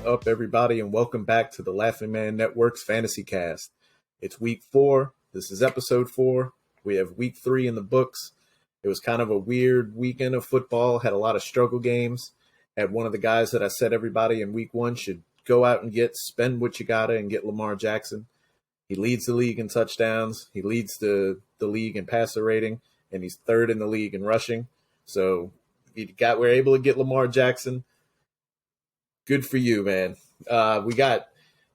up, everybody, and welcome back to the Laughing Man Network's Fantasycast. It's week 4. This is episode 4. We have week 3 in the books. It was kind of a weird weekend of football. Had a lot of struggle games. Had one of the guys that I said everybody in week 1 should go out and spend what you gotta and get Lamar Jackson. He leads the league in touchdowns. He leads the league in passer rating, and he's 3rd in the league in rushing. So we're able to get Lamar Jackson. Good for you, man. We got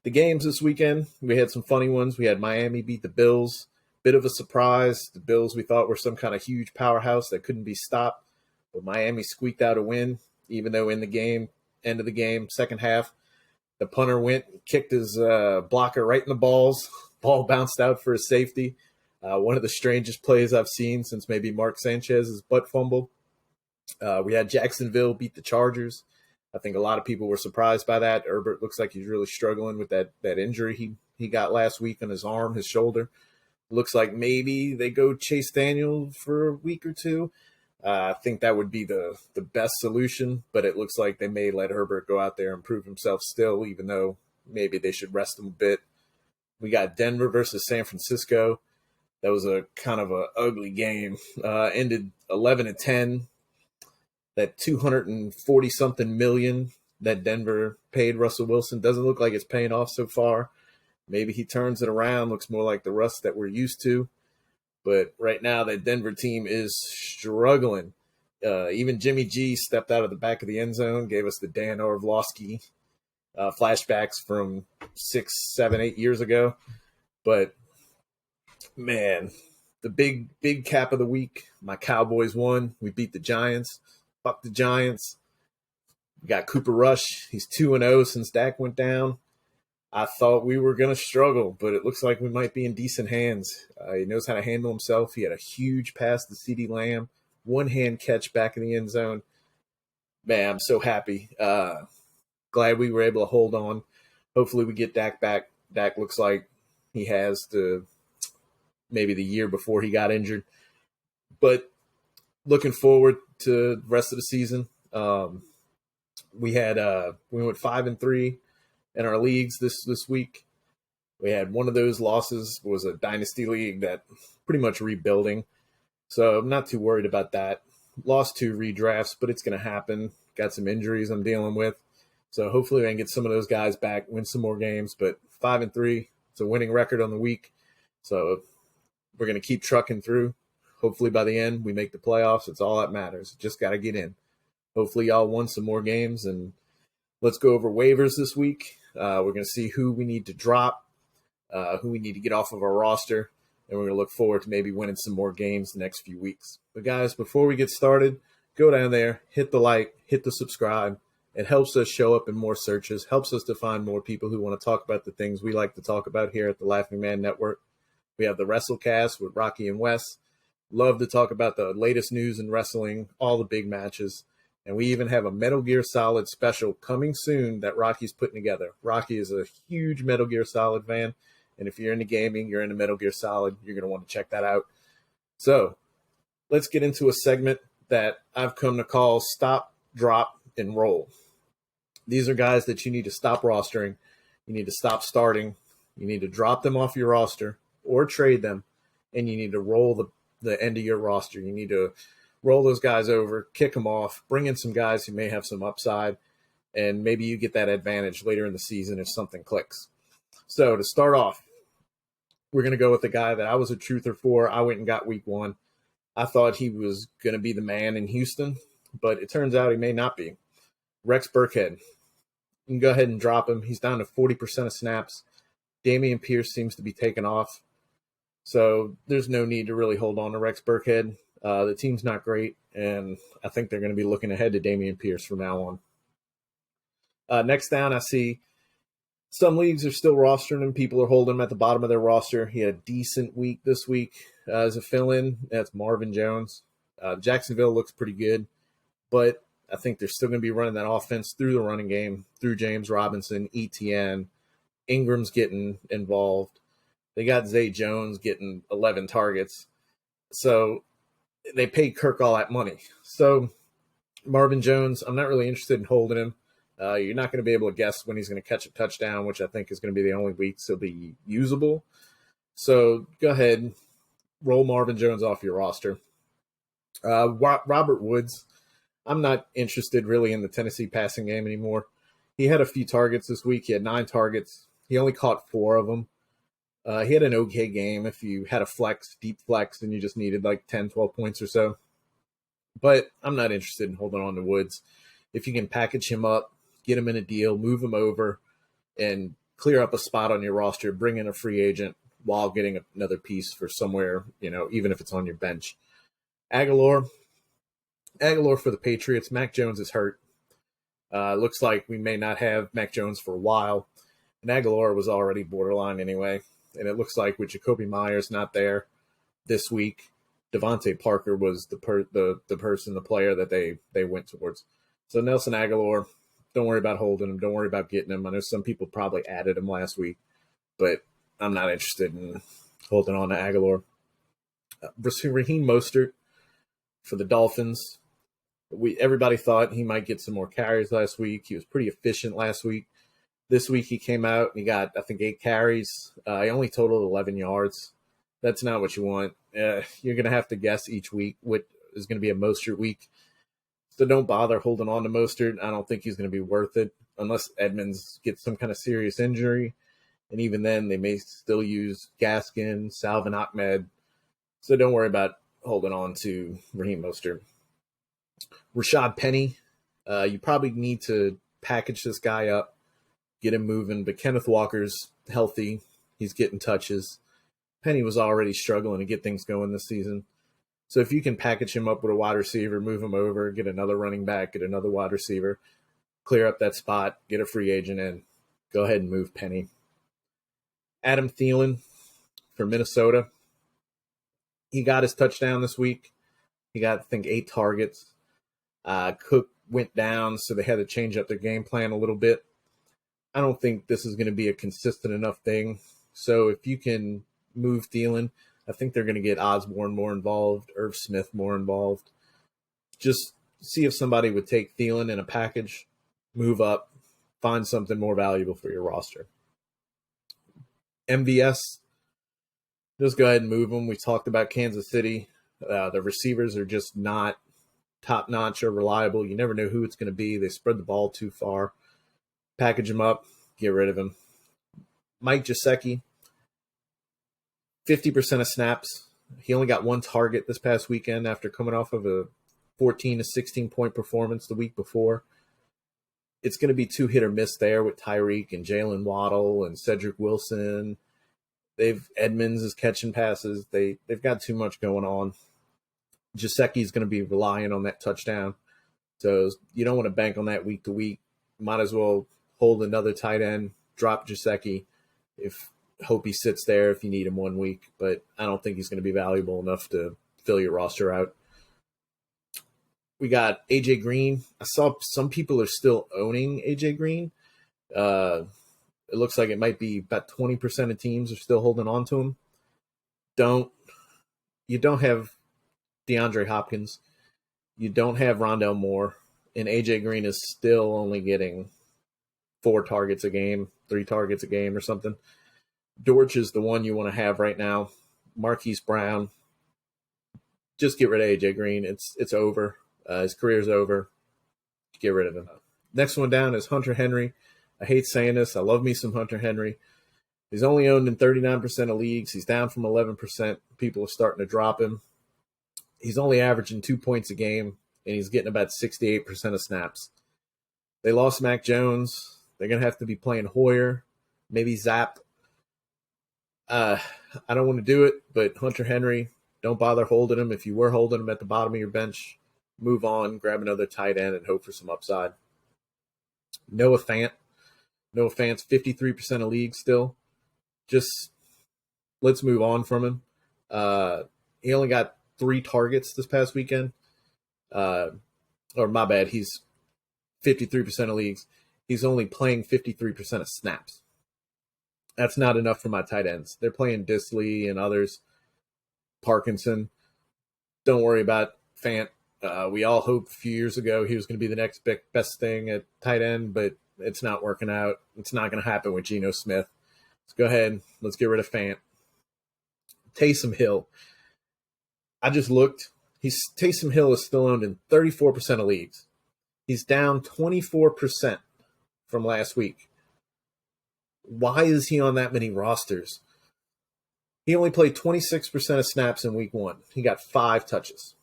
the games this weekend. We had some funny ones. We had Miami beat the Bills. Bit of a surprise. The Bills we thought were some kind of huge powerhouse that couldn't be stopped. But Miami squeaked out a win, even though in the game, end of the game, second half, the punter went and kicked his blocker right in the balls. Ball bounced out for a safety. One of the strangest plays I've seen since maybe Mark Sanchez's butt fumble. We had Jacksonville beat the Chargers. I think a lot of people were surprised by that. Herbert looks like he's really struggling with that injury he got last week on his arm, his shoulder. Looks like maybe they go Chase Daniel for a week or two. I think that would be the best solution, but it looks like they may let Herbert go out there and prove himself still, even though maybe they should rest him a bit. We got Denver versus San Francisco. That was a kind of an ugly game. Ended 11-10. That 240-something million that Denver paid Russell Wilson doesn't look like it's paying off so far. Maybe he turns it around, looks more like the Russ that we're used to. But right now, that Denver team is struggling. Even Jimmy G stepped out of the back of the end zone, gave us the Dan Orlovsky flashbacks from 6, 7, 8 years ago. But, man, the big cap of the week, my Cowboys won. We beat the Giants. Fuck the Giants. We got Cooper Rush. He's 2-0 since Dak went down. I thought we were going to struggle, but it looks like we might be in decent hands. He knows how to handle himself. He had a huge pass to CeeDee Lamb, one-hand catch back in the end zone. Man, I'm so happy. Glad we were able to hold on. Hopefully we get Dak back. Dak looks like he has maybe the year before he got injured. But looking forward to the rest of the season. We went 5-3 in our leagues this week. We had one of those losses was a dynasty league that pretty much rebuilding. So I'm not too worried about that. Lost 2 redrafts, but it's going to happen. Got some injuries I'm dealing with. So hopefully I can get some of those guys back, win some more games. But 5-3, it's a winning record on the week. So we're going to keep trucking through. Hopefully by the end, we make the playoffs. It's all that matters. Just got to get in. Hopefully y'all won some more games. And let's go over waivers this week. We're going to see who we need to drop, who we need to get off of our roster. And we're going to look forward to maybe winning some more games the next few weeks. But guys, before we get started, go down there, hit the like, hit the subscribe. It helps us show up in more searches, helps us to find more people who want to talk about the things we like to talk about here at the Laughing Man Network. We have the Wrestlecast with Rocky and Wes. Love to talk about the latest news in wrestling, all the big matches. And we even have a Metal Gear Solid special coming soon that Rocky's putting together. Rocky is a huge Metal Gear Solid fan. And if you're into gaming, you're into Metal Gear Solid, you're going to want to check that out. So let's get into a segment that I've come to call Stop, Drop, and Roll. These are guys that you need to stop rostering. You need to stop starting. You need to drop them off your roster or trade them. And you need to roll the end of your roster. You need to roll those guys over, kick them off, bring in some guys who may have some upside, and maybe you get that advantage later in the season if something clicks. So to start off, we're going to go with the guy that I was a truther for. I went and got week 1. I thought he was going to be the man in Houston, but it turns out he may not be. Rex Burkhead. You can go ahead and drop him. He's down to 40% of snaps. Dameon Pierce seems to be taken off. So there's no need to really hold on to Rex Burkhead. The team's not great, and I think they're going to be looking ahead to Dameon Pierce from now on. Next down, I see some leagues are still rostering him. People are holding him at the bottom of their roster. He had a decent week this week as a fill-in. That's Marvin Jones. Jacksonville looks pretty good, but I think they're still going to be running that offense through the running game, through James Robinson, ETN. Ingram's getting involved. They got Zay Jones getting 11 targets. So they paid Kirk all that money. So Marvin Jones, I'm not really interested in holding him. You're not going to be able to guess when he's going to catch a touchdown, which I think is going to be the only weeks he'll be usable. So go ahead, roll Marvin Jones off your roster. Robert Woods, I'm not interested really in the Tennessee passing game anymore. He had a few targets this week. He had 9 targets. He only caught 4 of them. He had an okay game if you had a deep flex, and you just needed like 10, 12 points or so. But I'm not interested in holding on to Woods. If you can package him up, get him in a deal, move him over, and clear up a spot on your roster, bring in a free agent while getting another piece for somewhere, even if it's on your bench. Aguilar for the Patriots. Mac Jones is hurt. Looks like we may not have Mac Jones for a while. And Aguilar was already borderline anyway. And it looks like with Jacoby Myers not there this week, Devontae Parker was the player that they went towards. So Nelson Aguilar, don't worry about holding him. Don't worry about getting him. I know some people probably added him last week, but I'm not interested in holding on to Aguilar. Raheem Mostert for the Dolphins. Everybody thought he might get some more carries last week. He was pretty efficient last week. This week he came out and he got, I think, 8 carries. He only totaled 11 yards. That's not what you want. You're going to have to guess each week what is going to be a Mostert week. So don't bother holding on to Mostert. I don't think he's going to be worth it unless Edmonds gets some kind of serious injury. And even then, they may still use Gaskin, Salvin Ahmed. So don't worry about holding on to Raheem Mostert. Rashad Penny, you probably need to package this guy up, get him moving. But Kenneth Walker's healthy. He's getting touches. Penny was already struggling to get things going this season. So if you can package him up with a wide receiver, move him over, get another running back, get another wide receiver, clear up that spot, get a free agent in, go ahead and move Penny. Adam Thielen for Minnesota. He got his touchdown this week. He got, I think, 8 targets. Cook went down, so they had to change up their game plan a little bit. I don't think this is going to be a consistent enough thing. So if you can move Thielen, I think they're going to get Osborne more involved, Irv Smith more involved. Just see if somebody would take Thielen in a package, move up, find something more valuable for your roster. MVS, just go ahead and move them. We talked about Kansas City. The receivers are just not top-notch or reliable. You never know who it's going to be. They spread the ball too far. Package him up, get rid of him. Mike Gesicki, 50% of snaps. He only got 1 target this past weekend after coming off of a 14 to 16-point performance the week before. It's going to be 2 hit or miss there with Tyreek and Jalen Waddle and Cedric Wilson. Edmonds is catching passes. They've got too much going on. Gesicki is going to be relying on that touchdown. So you don't want to bank on that week to week. Might as well hold another tight end, drop Gesicki, hope he sits there if you need him 1 week. But I don't think he's going to be valuable enough to fill your roster out. We got A.J. Green. I saw some people are still owning A.J. Green. It looks like it might be about 20% of teams are still holding on to him. You don't have DeAndre Hopkins. You don't have Rondale Moore. And A.J. Green is still only getting 4 targets a game, 3 targets a game or something. Dortch is the one you want to have right now. Marquise Brown. Just get rid of A.J. Green. It's over. His career's over. Get rid of him. Next one down is Hunter Henry. I hate saying this. I love me some Hunter Henry. He's only owned in 39% of leagues. He's down from 11%. People are starting to drop him. He's only averaging 2 points a game, and he's getting about 68% of snaps. They lost Mac Jones. They're going to have to be playing Hoyer, maybe Zapp. I don't want to do it, but Hunter Henry, don't bother holding him. If you were holding him at the bottom of your bench, move on, grab another tight end, and hope for some upside. Noah Fant's 53% of leagues still. Just let's move on from him. He only got 3 targets this past weekend. Or my bad, he's 53% of leagues. He's only playing 53% of snaps. That's not enough for my tight ends. They're playing Disley and others. Parkinson. Don't worry about Fant. We all hoped a few years ago he was going to be the next best thing at tight end, but it's not working out. It's not going to happen with Geno Smith. Let's go ahead. Let's get rid of Fant. Taysom Hill. I just looked. Taysom Hill is still owned in 34% of leagues. He's down 24% from last week. Why is he on that many rosters? He only played 26% of snaps in week 1. He got 5 touches.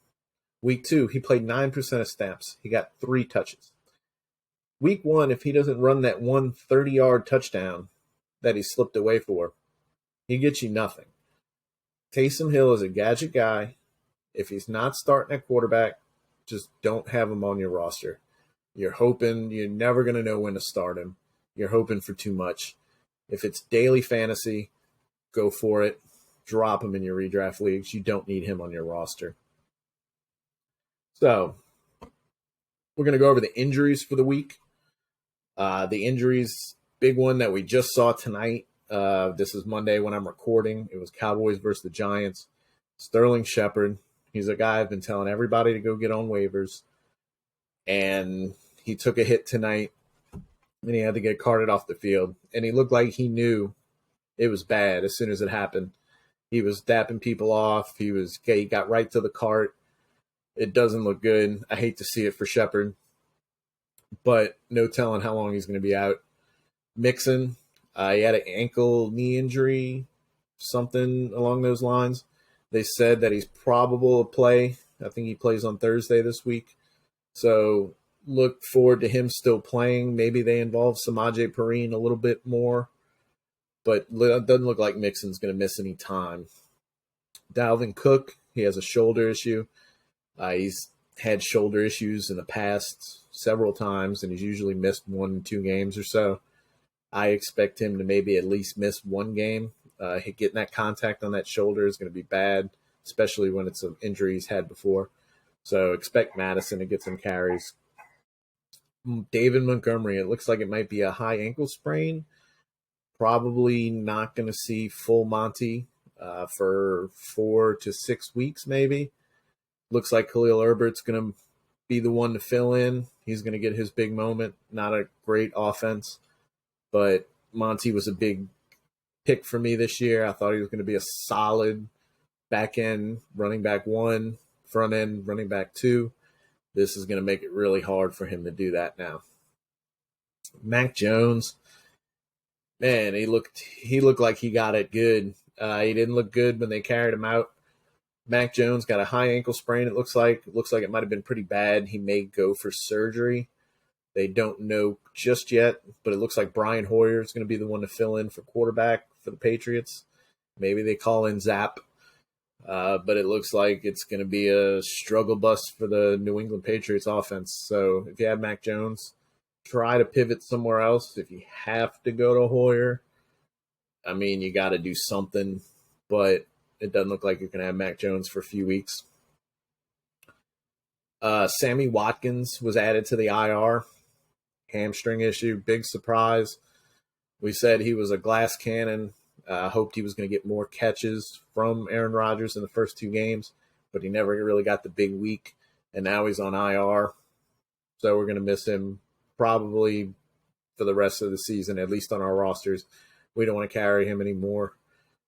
Week 2, he played 9% of snaps. He got 3 touches. Week 1, if he doesn't run that 30-yard touchdown that he slipped away for, he gets you nothing. Taysom Hill is a gadget guy. If he's not starting at quarterback, just don't have him on your roster. You're hoping you're never going to know when to start him. You're hoping for too much. If it's daily fantasy, go for it. Drop him in your redraft leagues. You don't need him on your roster. So, we're going to go over the injuries for the week. The injuries, big one that we just saw tonight. This is Monday when I'm recording. It was Cowboys versus the Giants. Sterling Shepard. He's a guy I've been telling everybody to go get on waivers. And he took a hit tonight. And he had to get carted off the field. And he looked like he knew it was bad as soon as it happened. He was dapping people off. He got right to the cart. It doesn't look good. I hate to see it for Shepard. But no telling how long he's going to be out. Mixon, he had an ankle, knee injury, something along those lines. They said that he's probable to play. I think he plays on Thursday this week. So look forward to him still playing. Maybe they involve Samaje Perine a little bit more. But it doesn't look like Mixon's going to miss any time. Dalvin Cook, he has a shoulder issue. He's had shoulder issues in the past several times, and he's usually missed 1 or 2 games or so. I expect him to maybe at least miss 1 game. Getting that contact on that shoulder is going to be bad, especially when it's an injury he's had before. So expect Madison to get some carries. David Montgomery, it looks like it might be a high ankle sprain. Probably not going to see full Monty for 4 to 6 weeks maybe. Looks like Khalil Herbert's going to be the one to fill in. He's going to get his big moment. Not a great offense, but Monty was a big pick for me this year. I thought he was going to be a solid back end running back 1, front end running back 2. This is going to make it really hard for him to do that now. Mac Jones, man, he looked like he got it good. He didn't look good when they carried him out. Mac Jones got a high ankle sprain, it looks like. It looks like it might have been pretty bad. He may go for surgery. They don't know just yet, but it looks like Brian Hoyer is going to be the one to fill in for quarterback for the Patriots. Maybe they call in Zap, but it looks like it's going to be a struggle bus for the New England Patriots offense. So if you have Mac Jones, try to pivot somewhere else. If you have to go to Hoyer, I mean, you got to do something, but it doesn't look like you're going to have Mac Jones for a few weeks. Sammy Watkins was added to the IR. Hamstring issue, big surprise. We said he was a glass cannon. Hoped he was going to get more catches from Aaron Rodgers in the first 2 games, but he never really got the big week, and now he's on IR. So we're going to miss him probably for the rest of the season, at least on our rosters. We don't want to carry him anymore.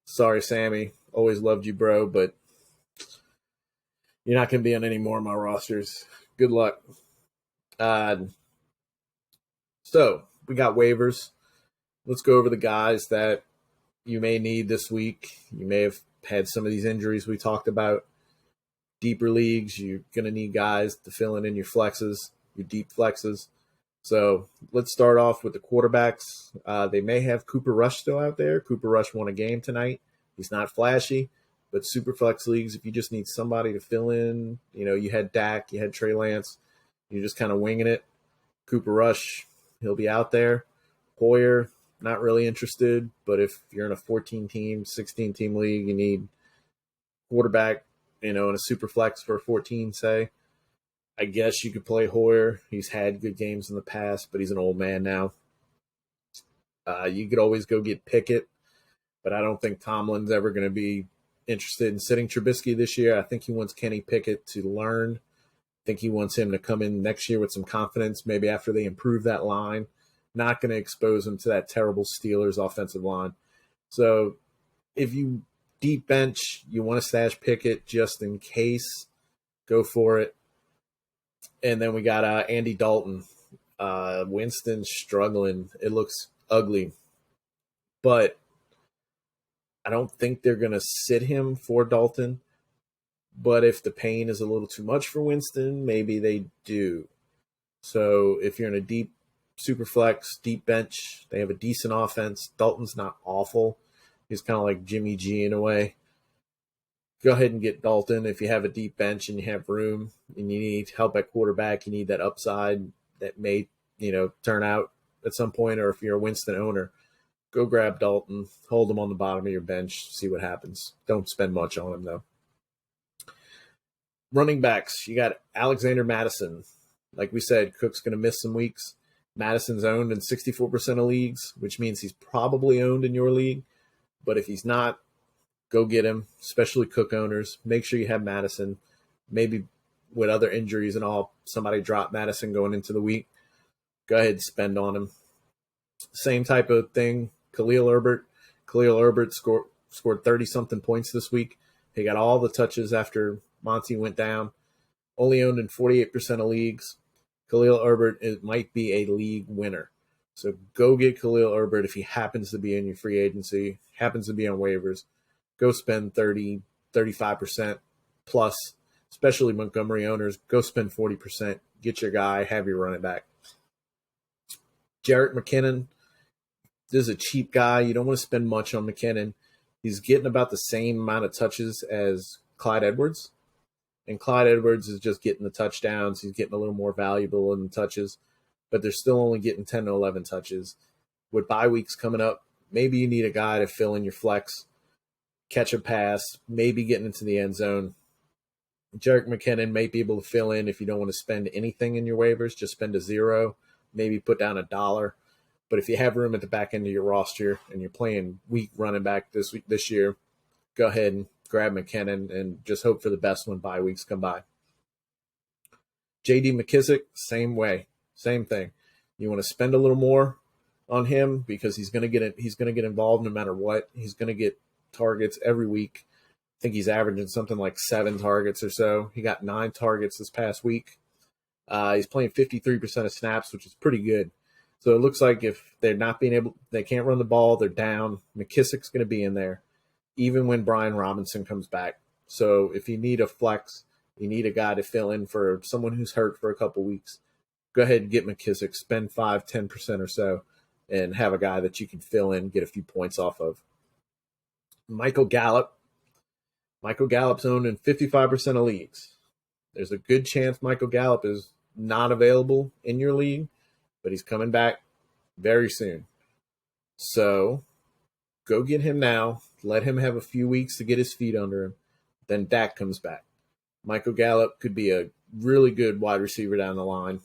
Sorry, Sammy. Always loved you, bro, but you're not going to be on any more of my rosters. Good luck. So we got waivers. Let's go over the guys that you may need this week. You may have had some of these injuries we talked about. Deeper leagues, you're going to need guys to fill in your flexes, your deep flexes. So let's start off with the quarterbacks. They may have Cooper Rush still out there. Cooper Rush won a game tonight. He's not flashy, but super flex leagues, if you just need somebody to fill in, you had Dak, you had Trey Lance, you're just kind of winging it. Cooper Rush, he'll be out there. Hoyer, not really interested, but if you're in a 14-team, 16-team league, you need quarterback, in a super flex for 14, say, I guess you could play Hoyer. He's had good games in the past, but he's an old man now. You could always go get Pickett, but I don't think Tomlin's ever going to be interested in sitting Trubisky this year. I think he wants Kenny Pickett to learn Think he wants him to come in next year with some confidence, maybe after they improve that line. Not going to expose him to that terrible Steelers offensive line. So if you deep bench, you want to stash Pickett just in case, go for it. And then we got Andy Dalton. Winston's struggling. It looks ugly. But I don't think they're going to sit him for Dalton. But if the pain is a little too much for Winston, maybe they do. So if you're in a deep super flex, deep bench, they have a decent offense. Dalton's not awful. He's kind of like Jimmy G in a way. Go ahead and get Dalton if you have a deep bench and you have room and you need help at quarterback. You need that upside that may, turn out at some point. Or if you're a Winston owner, go grab Dalton, hold him on the bottom of your bench, see what happens. Don't spend much on him, though. Running backs, you got Alexander Madison. Like we said, Cook's going to miss some weeks. Madison's owned in 64% of leagues, which means he's probably owned in your league. But if he's not, go get him, especially Cook owners. Make sure you have Madison. Maybe with other injuries and all, somebody dropped Madison going into the week. Go ahead and spend on him. Same type of thing, Khalil Herbert. Khalil Herbert scored 30-something points this week. He got all the touches after Monty went down. Only owned in 48% of leagues. Khalil Herbert might be a league winner. So go get Khalil Herbert if he happens to be in your free agency, happens to be on waivers. Go spend 30, 35% plus, especially Montgomery owners. Go spend 40%. Get your guy, have your running back. Jerick McKinnon, this is a cheap guy. You don't want to spend much on McKinnon. He's getting about the same amount of touches as Clyde Edwards. And Clyde Edwards is just getting the touchdowns. He's getting a little more valuable in the touches. But they're still only getting 10 to 11 touches. With bye weeks coming up, maybe you need a guy to fill in your flex, catch a pass, maybe getting into the end zone. Jerick McKinnon may be able to fill in if you don't want to spend anything in your waivers. Just spend a $0, maybe put down $1. But if you have room at the back end of your roster and you're playing weak running back this year, go ahead and grab McKinnon and just hope for the best when bye weeks come by. J.D. McKissick, same way, same thing. You want to spend a little more on him because he's going to get involved no matter what. He's going to get targets every week. I think he's averaging something like 7 targets or so. He got 9 targets this past week. He's playing 53% of snaps, which is pretty good. So it looks like if they're not they can't run the ball, they're down. McKissick's going to be in there, even when Brian Robinson comes back. So if you need a flex, you need a guy to fill in for someone who's hurt for a couple weeks, go ahead and get McKissick, spend 5-10% or so, and have a guy that you can fill in, get a few points off of. Michael Gallup. Michael Gallup's owned in 55% of leagues. There's a good chance Michael Gallup is not available in your league, but he's coming back very soon. So go get him now. Let him have a few weeks to get his feet under him. Then Dak comes back. Michael Gallup could be a really good wide receiver down the line.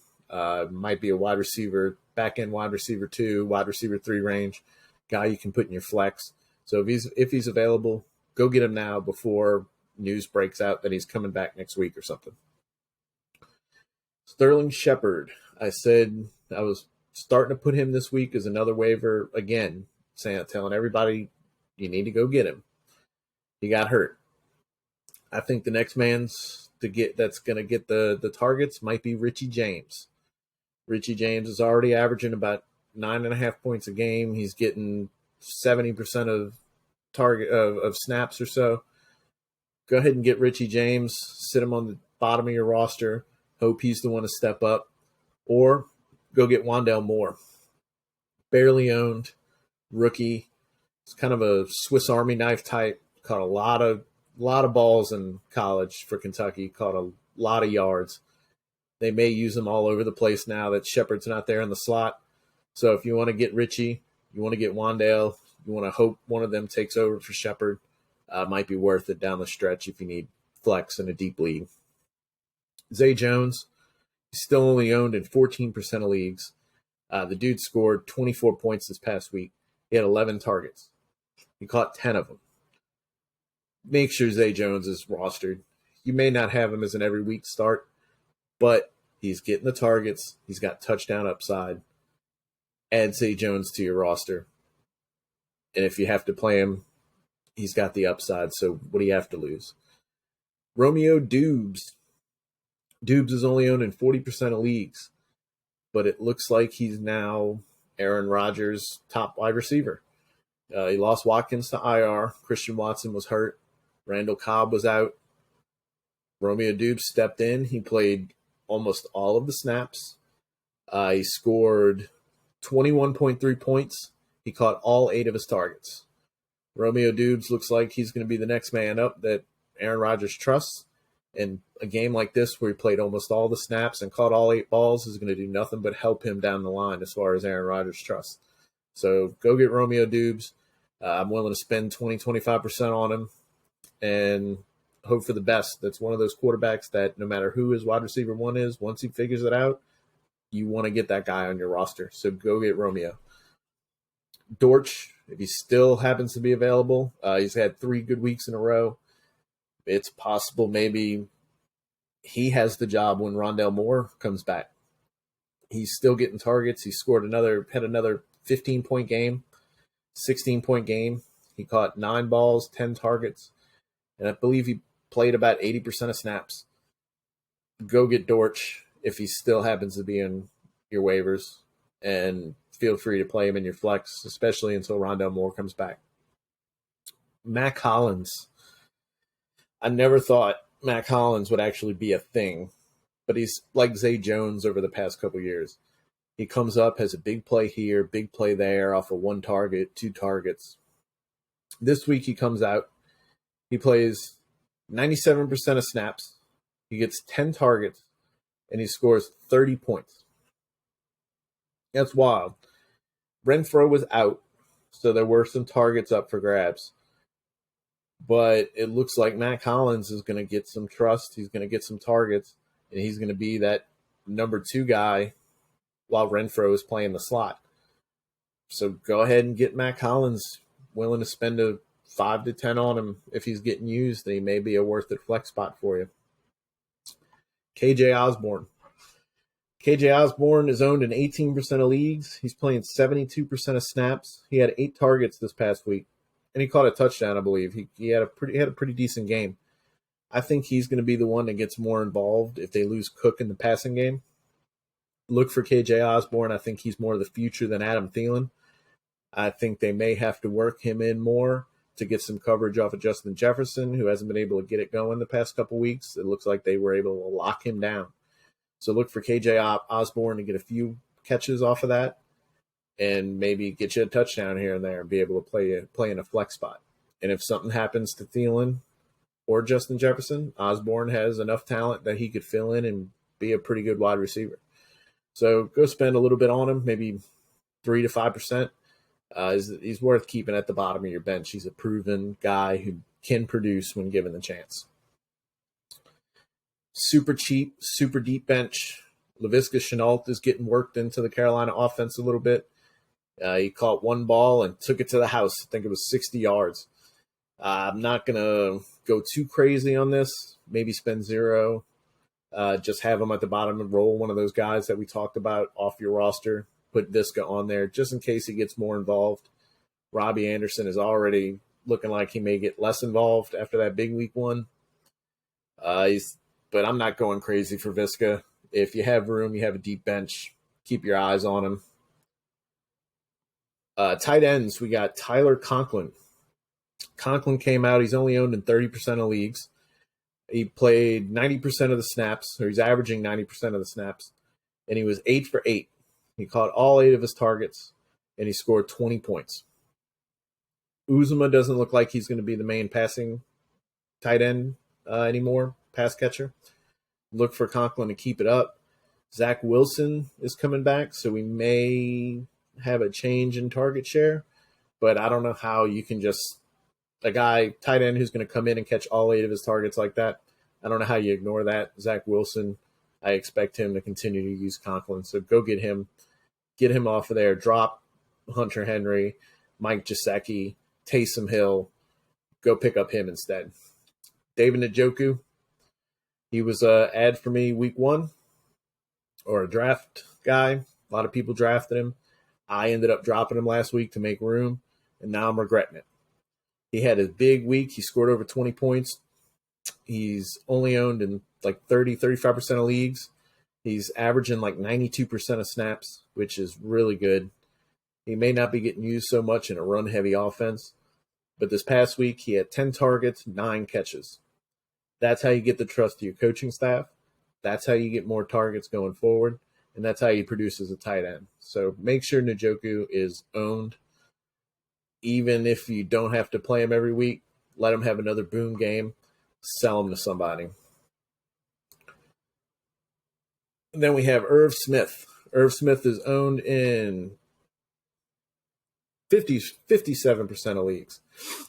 Might be a wide receiver, back-end wide receiver 2, wide receiver 3 range, guy you can put in your flex. So if he's available, go get him now before news breaks out that he's coming back next week or something. Sterling Shepard. I said I was starting to put him this week as another waiver. Again, telling everybody you need to go get him. He got hurt. I think the next man's that's going to get the targets might be Richie James. Richie James is already averaging about 9.5 points a game. He's getting 70% of snaps or so. Go ahead and get Richie James. Sit him on the bottom of your roster. Hope he's the one to step up. Or go get Wandale Moore. Barely owned, rookie. It's kind of a Swiss Army knife type. Caught a lot of balls in college for Kentucky. Caught a lot of yards. They may use him all over the place now that Shepard's not there in the slot. So if you want to get Richie, you want to get Wandale, you want to hope one of them takes over for Shepard, might be worth it down the stretch if you need flex in a deep league. Zay Jones, he's still only owned in 14% of leagues. The dude scored 24 points this past week. He had 11 targets. He caught 10 of them. Make sure Zay Jones is rostered. You may not have him as an every week start, but he's getting the targets. He's got touchdown upside. Add Zay Jones to your roster. And if you have to play him, he's got the upside. So what do you have to lose? Romeo Dubes. Dubes is only owned in 40% of leagues, but it looks like he's now Aaron Rodgers' top wide receiver. He lost Watkins to IR. Christian Watson was hurt. Randall Cobb was out. Romeo Dubes stepped in. He played almost all of the snaps. He scored 21.3 points. He caught all 8 of his targets. Romeo Dubes looks like he's going to be the next man up that Aaron Rodgers trusts. And a game like this where he played almost all the snaps and caught all 8 balls is going to do nothing but help him down the line as far as Aaron Rodgers trusts. So go get Romeo Dubes. I'm willing to spend 20-25% on him and hope for the best. That's one of those quarterbacks that no matter who his wide receiver one is, once he figures it out, you want to get that guy on your roster. So go get Romeo. Dortch, if he still happens to be available, he's had 3 good weeks in a row. It's possible maybe he has the job when Rondale Moore comes back. He's still getting targets. He had another 15-point game, 16-point game. He caught 9 balls, 10 targets, and I believe he played about 80% of snaps. Go get Dortch if he still happens to be in your waivers, and feel free to play him in your flex, especially until Rondale Moore comes back. Mac Hollins. I never thought Mac Hollins would actually be a thing, but he's like Zay Jones over the past couple years. He comes up, has a big play here, big play there, off of 1 target, 2 targets. This week he comes out, he plays 97% of snaps, he gets 10 targets, and he scores 30 points. That's wild. Renfro was out, so there were some targets up for grabs. But it looks like Mac Hollins is going to get some trust. He's going to get some targets, and he's going to be that number 2 guy while Renfro is playing the slot. So go ahead and get Mac Hollins. Willing to spend a 5 to 10 on him if he's getting used. He may be a worth it flex spot for you. KJ Osborne. KJ Osborne is owned in 18% of leagues. He's playing 72% of snaps. He had 8 targets this past week, and he caught a touchdown, I believe. He had a pretty decent game. I think he's going to be the one that gets more involved if they lose Cook in the passing game. Look for KJ Osborne. I think he's more of the future than Adam Thielen. I think they may have to work him in more to get some coverage off of Justin Jefferson, who hasn't been able to get it going the past couple weeks. It looks like they were able to lock him down. So look for KJ Osborne to get a few catches off of that and maybe get you a touchdown here and there and be able to play in a flex spot. And if something happens to Thielen or Justin Jefferson, Osborne has enough talent that he could fill in and be a pretty good wide receiver. So go spend a little bit on him, maybe 3 to 5%. He's worth keeping at the bottom of your bench. He's a proven guy who can produce when given the chance. Super cheap, super deep bench. Laviska Shenault is getting worked into the Carolina offense a little bit. He caught 1 ball and took it to the house. I think it was 60 yards. I'm not going to go too crazy on this. Maybe spend 0. Just have him at the bottom and roll one of those guys that we talked about off your roster. Put Viska on there just in case he gets more involved. Robbie Anderson is already looking like he may get less involved after that big week 1. But I'm not going crazy for Viska. If you have room, you have a deep bench, keep your eyes on him. Tight ends, we got Tyler Conklin. Conklin came out. He's only owned in 30% of leagues. He played 90% of the snaps, or he's averaging 90% of the snaps, and he was 8 for 8. He caught all 8 of his targets, and he scored 20 points. Uzomah doesn't look like he's going to be the main passing tight end anymore, pass catcher. Look for Conklin to keep it up. Zach Wilson is coming back, so we may have a change in target share, but I don't know how you can just a guy, tight end, who's going to come in and catch all 8 of his targets like that. I don't know how you ignore that. Zach Wilson, I expect him to continue to use Conklin, so go get him off of there. Drop Hunter Henry, Mike Gesicki, Taysom Hill. Go pick up him instead. David Njoku, he was an ad for me week 1. or a draft guy. A lot of people drafted him. I ended up dropping him last week to make room, and now I'm regretting it. He had a big week. He scored over 20 points. He's only owned in like 35% of leagues. He's averaging like 92% of snaps, which is really good. He may not be getting used so much in a run-heavy offense, but this past week he had 10 targets, 9 catches. That's how you get the trust of your coaching staff. That's how you get more targets going forward, and that's how you produce as a tight end. So make sure Njoku is owned. Even if you don't have to play him every week, let him have another boom game. Sell him to somebody. And then we have Irv Smith. Irv Smith is owned in 57% of leagues.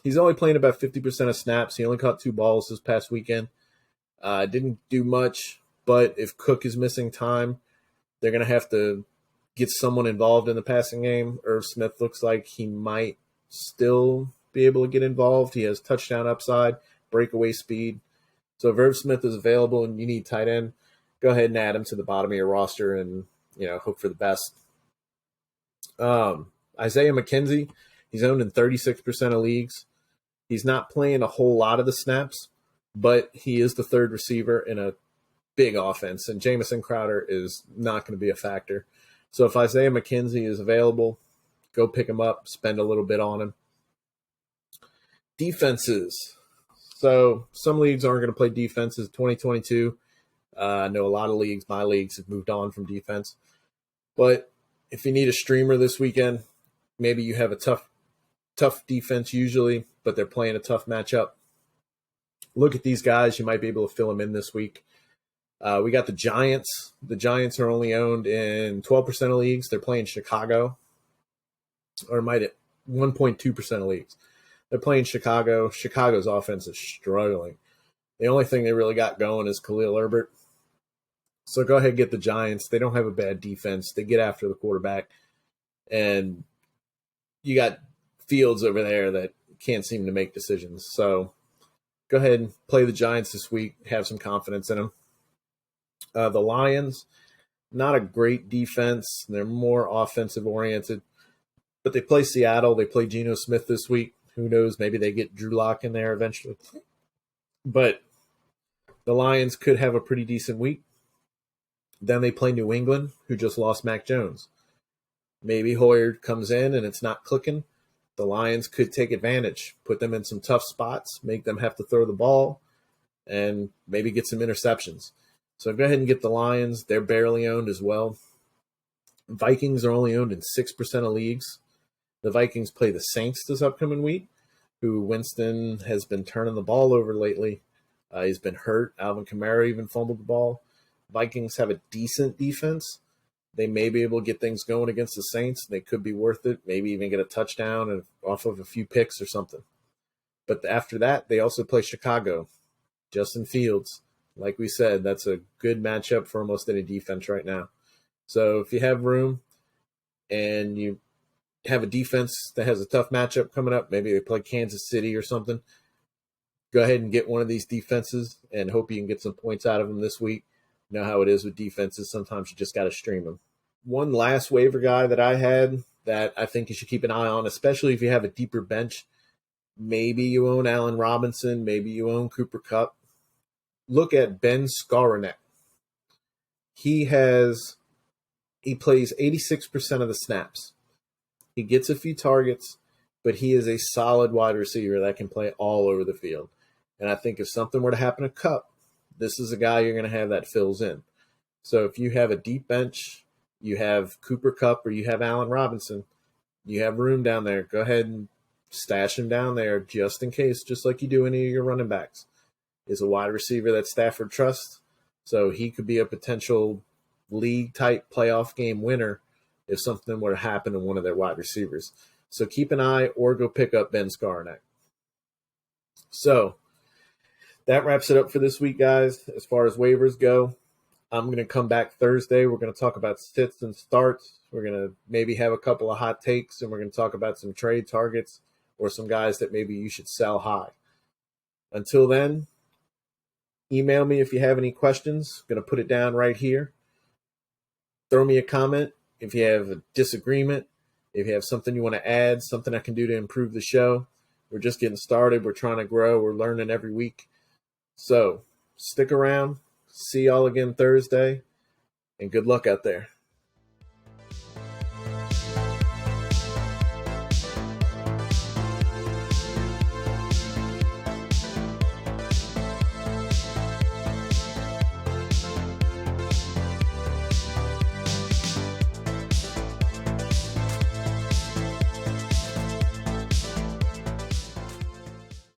He's only playing about 50% of snaps. He only caught 2 balls this past weekend. Didn't do much, but if Cook is missing time, they're going to have to get someone involved in the passing game. Irv Smith looks like he might still be able to get involved. He has touchdown upside, breakaway speed. So if Irv Smith is available and you need tight end, go ahead and add him to the bottom of your roster and, hope for the best. Isaiah McKenzie, he's owned in 36% of leagues. He's not playing a whole lot of the snaps, but he is the third receiver in a big offense, and Jamison Crowder is not going to be a factor. So if Isaiah McKenzie is available, go pick him up, spend a little bit on him. Defenses. So some leagues aren't going to play defenses. 2022, I know a lot of leagues, my leagues, have moved on from defense. But if you need a streamer this weekend, maybe you have a tough defense usually, but they're playing a tough matchup. Look at these guys. You might be able to fill them in this week. We got the Giants. The Giants are only owned in 12% of leagues. They're playing Chicago, or might at 1.2% of leagues. They're playing Chicago. Chicago's offense is struggling. The only thing they really got going is Khalil Herbert. So go ahead and get the Giants. They don't have a bad defense. They get after the quarterback. And you got Fields over there that can't seem to make decisions. So go ahead and play the Giants this week. Have some confidence in them. The Lions, not a great defense. They're more offensive-oriented. But they play Seattle. They play Geno Smith this week. Who knows? Maybe they get Drew Lock in there eventually. But the Lions could have a pretty decent week. Then they play New England, who just lost Mac Jones. Maybe Hoyer comes in and it's not clicking. The Lions could take advantage, put them in some tough spots, make them have to throw the ball, and maybe get some interceptions. So go ahead and get the Lions. They're barely owned as well. Vikings are only owned in 6% of leagues. The Vikings play the Saints this upcoming week, who Winston has been turning the ball over lately. He's been hurt. Alvin Kamara even fumbled the ball. Vikings have a decent defense. They may be able to get things going against the Saints. They could be worth it. Maybe even get a touchdown and off of a few picks or something. But after that, they also play Chicago. Justin Fields. Like we said, that's a good matchup for almost any defense right now. So if you have room and you have a defense that has a tough matchup coming up, maybe they play Kansas City or something, go ahead and get one of these defenses and hope you can get some points out of them this week. You know how it is with defenses. Sometimes you just got to stream them. One last waiver guy that I had that I think you should keep an eye on, especially if you have a deeper bench. Maybe you own Allen Robinson. Maybe you own Cooper Kupp. Look at Ben Skowronek. He plays 86% of the snaps. He gets a few targets, but he is a solid wide receiver that can play all over the field. And I think if something were to happen to Kupp, this is a guy you're going to have that fills in. So if you have a deep bench, you have Cooper Kupp or you have Allen Robinson, you have room down there, go ahead and stash him down there just in case, just like you do any of your running backs. Is a wide receiver that Stafford trusts, so he could be a potential league-type playoff game winner if something were to happen to one of their wide receivers. So keep an eye or go pick up Ben Skowronek. So that wraps it up for this week, guys. As far as waivers go, I'm going to come back Thursday. We're going to talk about sits and starts. We're going to maybe have a couple of hot takes, and we're going to talk about some trade targets or some guys that maybe you should sell high. Until then, email me if you have any questions. I'm going to put it down right here. throw me a comment if you have a disagreement, if you have something you want to add, something I can do to improve the show. We're just getting started. We're trying to grow. We're learning every week. So stick around. See y'all again Thursday, and good luck out there.